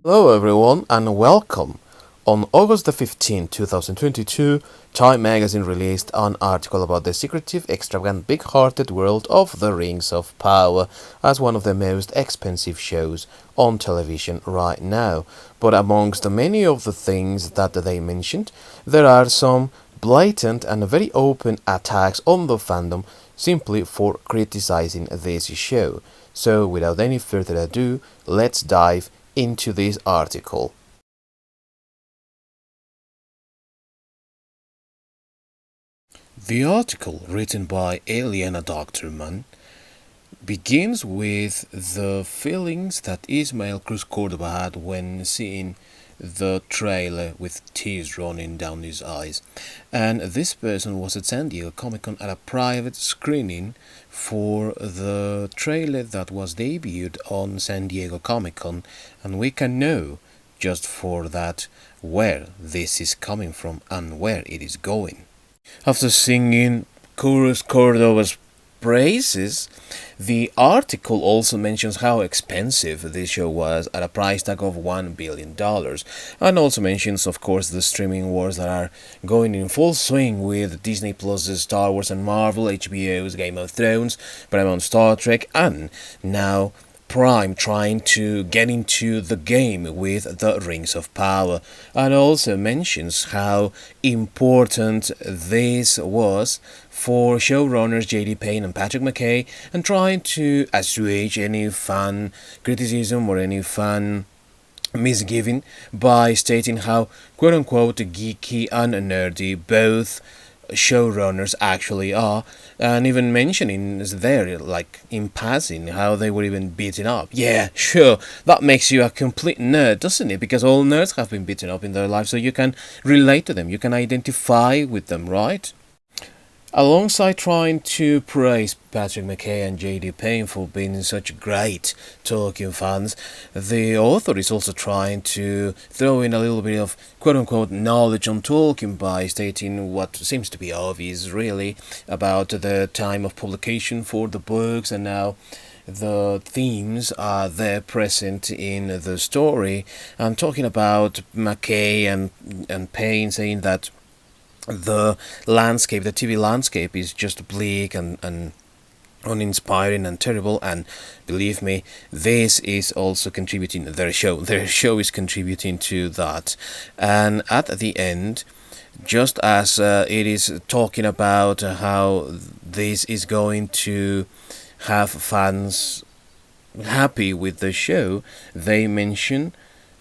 Hello everyone and welcome. On August the 15th, 2022, Time magazine released an article about the secretive, extravagant, big-hearted world of The Rings of Power as one of the most expensive shows on television right now. But amongst the many of the things that they mentioned, there are some blatant and very open attacks on the fandom simply for criticizing this show. So without any further ado, let's dive into this article. The article, written by Eliana Doctorman, begins with the feelings that Ismael Cruz Cordoba had when seeing the trailer with tears running down his eyes. And this person was at San Diego Comic Con at a private screening for the trailer that was debuted on San Diego Comic Con, and we can know just for that where this is coming from and where it is going. After singing Cruz Cordoba's praises, the article also mentions how expensive this show was at a price tag of $1 billion, and also mentions, of course, the streaming wars that are going in full swing with Disney Plus's Star Wars and Marvel, HBO's Game of Thrones, Paramount Star Trek, and now Prime trying to get into the game with the Rings of Power, and also mentions how important this was for showrunners J.D. Payne and Patrick McKay, and trying to assuage any fan criticism or any fan misgiving by stating how quote-unquote geeky and nerdy both showrunners actually are, and even mentioning there, like in passing, how they were even beaten up. Yeah, sure, that makes you a complete nerd, doesn't it? Because all nerds have been beaten up in their lives, so you can relate to them, you can identify with them, right? Alongside trying to praise Patrick McKay and J.D. Payne for being such great Tolkien fans, the author is also trying to throw in a little bit of quote-unquote knowledge on Tolkien by stating what seems to be obvious, really, about the time of publication for the books, and now the themes are there present in the story. I'm talking about McKay and Payne saying that the landscape, the TV landscape, is just bleak and uninspiring and terrible, and believe me, this is also contributing. Their show is contributing to that. And at the end, just as it is talking about how this is going to have fans happy with the show, they mention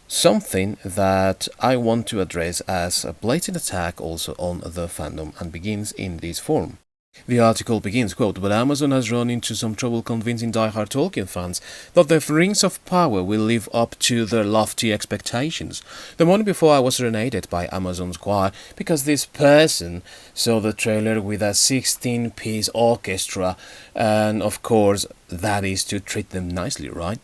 something that I want to address as a blatant attack also on the fandom, and begins in this form. The article begins, quote, "But Amazon has run into some trouble convincing die-hard Tolkien fans that the Rings of Power will live up to their lofty expectations. The morning before I was serenaded by Amazon's choir because this person saw the trailer with a 16-piece orchestra, and of course that is to treat them nicely, right?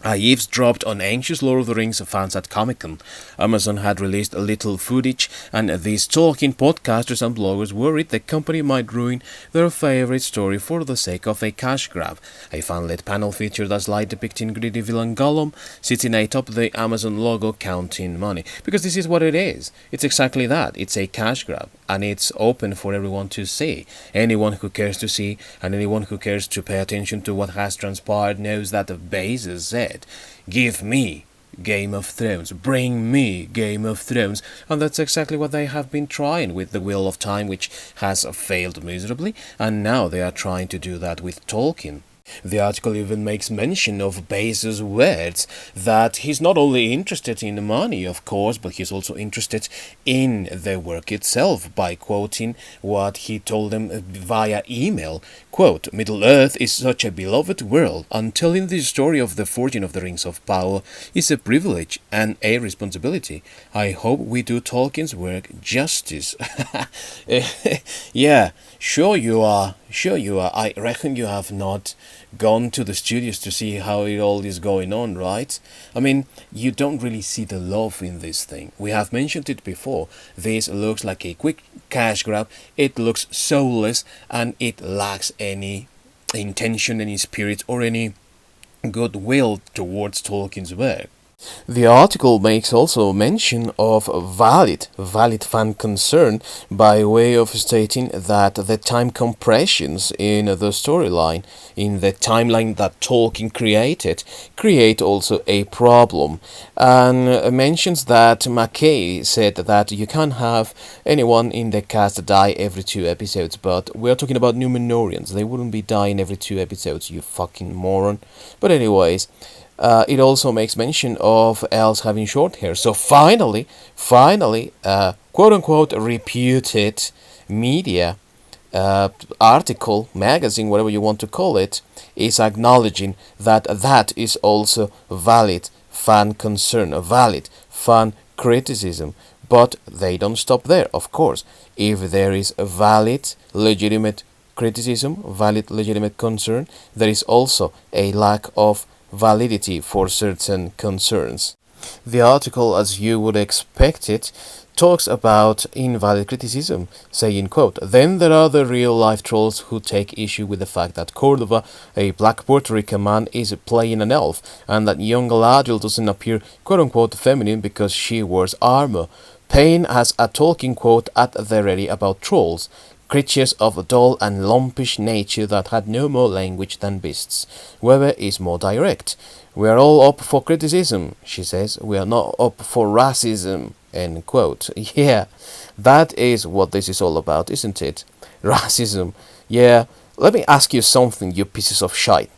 I eavesdropped on anxious Lord of the Rings fans at Comic-Con. Amazon had released a little footage, and these Tolkien podcasters and bloggers worried the company might ruin their favorite story for the sake of a cash grab. A fan-led panel featured a slide depicting greedy villain Gollum sitting atop the Amazon logo counting money. Because this is what it is. It's exactly that. It's a cash grab, and it's open for everyone to see. Anyone who cares to see, and anyone who cares to pay attention to what has transpired knows that the Bezos said, 'Give me Game of Thrones, bring me Game of Thrones,' and that's exactly what they have been trying with The Wheel of Time, which has failed miserably, and now they are trying to do that with Tolkien. The article even makes mention of Bezos' words that he's not only interested in the money, of course, but he's also interested in the work itself, by quoting what he told them via email. Quote, "Middle-earth is such a beloved world, and telling the story of the forging of the Rings of Power is a privilege and a responsibility. I hope we do Tolkien's work justice." Yeah, sure you are. Sure you are. I reckon you have not gone to the studios to see how it all is going on, right? I mean, you don't really see the love in this thing. We have mentioned it before. This looks like a quick cash grab. It looks soulless, and it lacks any intention, any spirit, or any goodwill towards Tolkien's work. The article makes also mention of valid fan concern by way of stating that the time compressions in the storyline, in the timeline that Tolkien create also a problem, and mentions that McKay said that you can't have anyone in the cast die every 2 episodes, but we're talking about Numenorians. They wouldn't be dying every 2 episodes, you fucking moron. But anyways, it also makes mention of elves having short hair. So finally, quote unquote, reputed media, article, magazine, whatever you want to call it, is acknowledging that that is also valid fan concern, a valid fan criticism. But they don't stop there, of course. If there is a valid, legitimate criticism, valid, legitimate concern, there is also a lack of validity for certain concerns. The article, as you would expect it, talks about invalid criticism, saying, quote, "Then there are the real-life trolls who take issue with the fact that Cordova, a black Puerto Rican man, is playing an elf, and that young Galadriel doesn't appear, quote-unquote, feminine because she wears armor. Payne has a Tolkien quote at the ready about trolls, creatures of dull and lumpish nature that had no more language than beasts. Weber is more direct. We are all up for criticism, she says. We are not up for racism, end quote." Yeah, that is what this is all about, isn't it? Racism. Yeah, let me ask you something, you pieces of shite.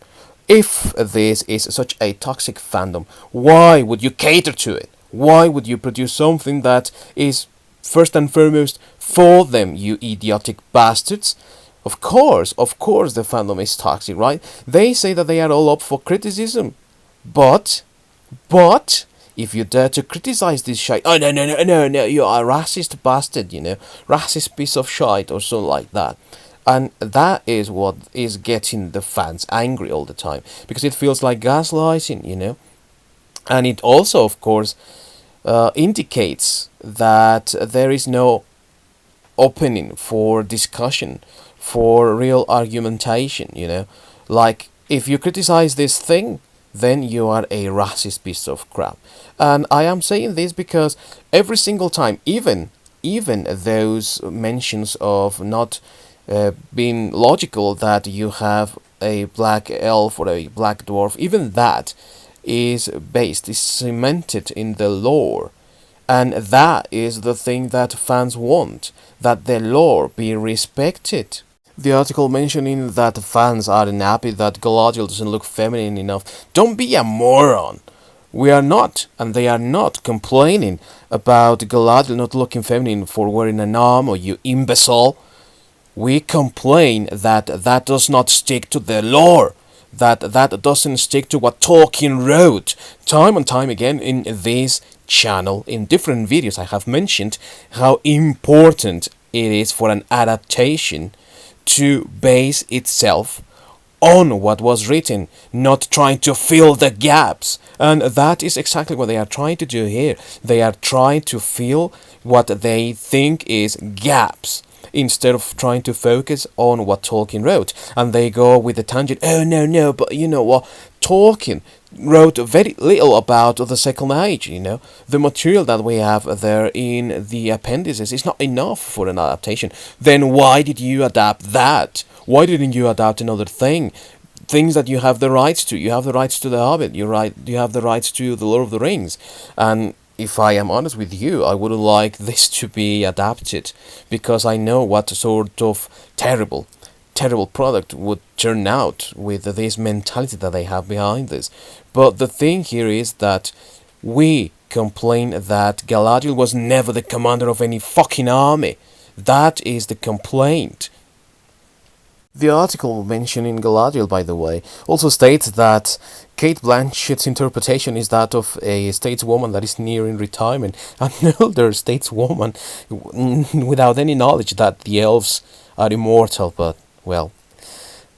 If this is such a toxic fandom, why would you cater to it? Why would you produce something that is first and foremost for them, you idiotic bastards? Of course, the fandom is toxic, right? They say that they are all up for criticism. But, if you dare to criticize this shite, oh no, you are a racist bastard, racist piece of shite or something like that. And that is what is getting the fans angry all the time, because it feels like gaslighting, And it also, of course, indicates that there is no opening for discussion, for real argumentation, Like, if you criticize this thing, then you are a racist piece of crap. And I am saying this because every single time, even those mentions of not being logical, that you have a black elf or a black dwarf, even that is cemented in the lore. And that is the thing that fans want, that the lore be respected. The article mentioning that fans are unhappy that Galadriel doesn't look feminine enough. Don't be a moron! We are not, and they are not, complaining about Galadriel not looking feminine for wearing an armor, you imbecile. We complain that that does not stick to the lore, that doesn't stick to what Tolkien wrote. Time and time again in this channel, in different videos, I have mentioned how important it is for an adaptation to base itself on what was written, not trying to fill the gaps. And that is exactly what they are trying to do here. They are trying to fill what they think is gaps, instead of trying to focus on what Tolkien wrote. And they go with the tangent, oh no, but you know what, Tolkien wrote very little about the Second Age, The material that we have there in the appendices is not enough for an adaptation. Then why did you adapt that? Why didn't you adapt another thing? Things that you have the rights to. You have the rights to The Hobbit. You have the rights to The Lord of the Rings. And if I am honest with you, I wouldn't like this to be adapted, because I know what sort of terrible product would turn out with this mentality that they have behind this. But the thing here is that we complain that Galadriel was never the commander of any fucking army. That is the complaint. The article mentioning Galadriel, by the way, also states that Cate Blanchett's interpretation is that of a stateswoman that is nearing retirement, an older stateswoman without any knowledge that the elves are immortal, but, well.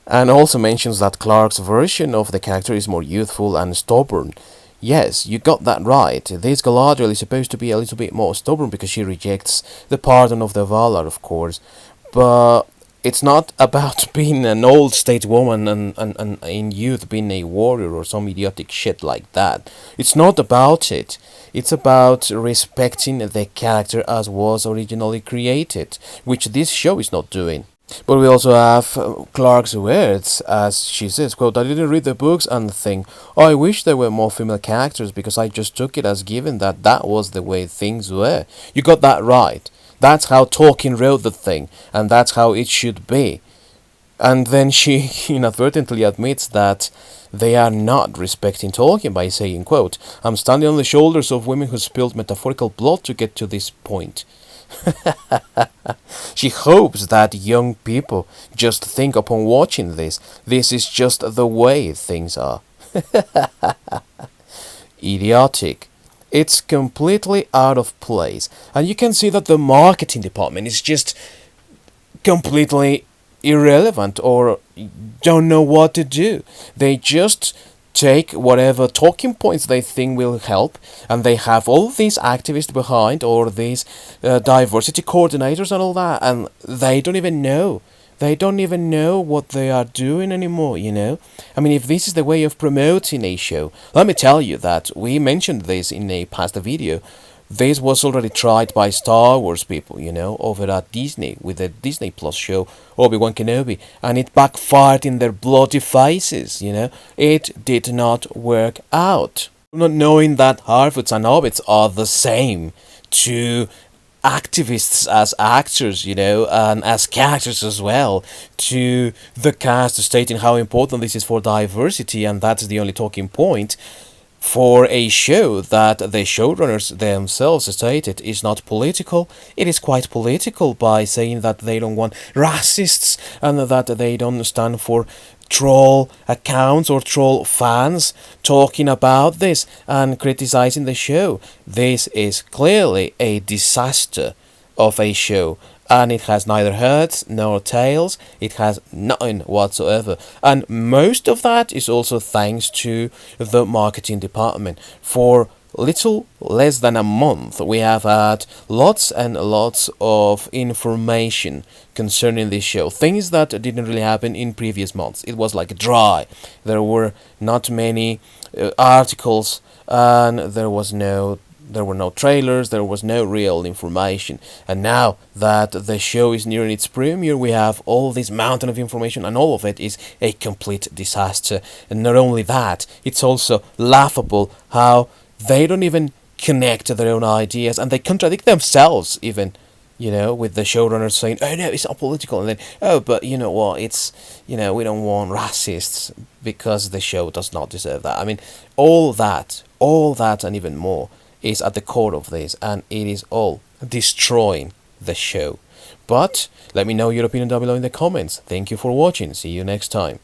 And also mentions that Clark's version of the character is more youthful and stubborn. Yes, you got that right. This Galadriel is supposed to be a little bit more stubborn because she rejects the pardon of the Valar, of course. But It's not about being an old state woman and in youth being a warrior or some idiotic shit like that. It's not about it. It's about respecting the character as was originally created, which this show is not doing. But we also have Clark's words, as she says, quote, "I didn't read the books and think, oh, I wish there were more female characters because I just took it as given that that was the way things were." You got that right. That's how Tolkien wrote the thing, and that's how it should be. And then she inadvertently admits that they are not respecting Tolkien by saying, quote, "I'm standing on the shoulders of women who spilled metaphorical blood to get to this point." She hopes that young people just think upon watching this is just the way things are. Idiotic. It's completely out of place. And you can see that the marketing department is just completely irrelevant or don't know what to do. They just take whatever talking points they think will help, and they have all these activists behind, or these diversity coordinators and all that, and they don't even know. They don't even know what they are doing anymore, you know? I mean, if this is the way of promoting a show, let me tell you that we mentioned this in a past video. This was already tried by Star Wars people, you know, over at Disney with the Disney Plus show Obi-Wan Kenobi, and it backfired in their bloody faces, you know. It did not work out. Not knowing that Harfoots and Hobbits are the same to activists as actors, you know, and as characters as well, to the cast stating how important this is for diversity, and that's the only talking point for a show that the showrunners themselves stated is not political. It is quite political by saying that they don't want racists and that they don't stand for troll accounts or troll fans talking about this and criticizing the show. This is clearly a disaster of a show, and it has neither heads nor tails. It has nothing whatsoever, and most of that is also thanks to the marketing department. For little less than a month, we have had lots and lots of information concerning this show, things that didn't really happen in previous months. It was like dry. There were not many articles, and there were no trailers, there was no real information. And now that the show is nearing its premiere, we have all this mountain of information, and all of it is a complete disaster. And not only that, it's also laughable how they don't even connect to their own ideas, and they contradict themselves even, you know, with the showrunners saying, oh no, it's not political, and then, oh, but you know what, it's, you know, we don't want racists because the show does not deserve that. I mean, all that and even more is at the core of this, and it is all destroying the show. But let me know your opinion down below in the comments. Thank you for watching. See you next time.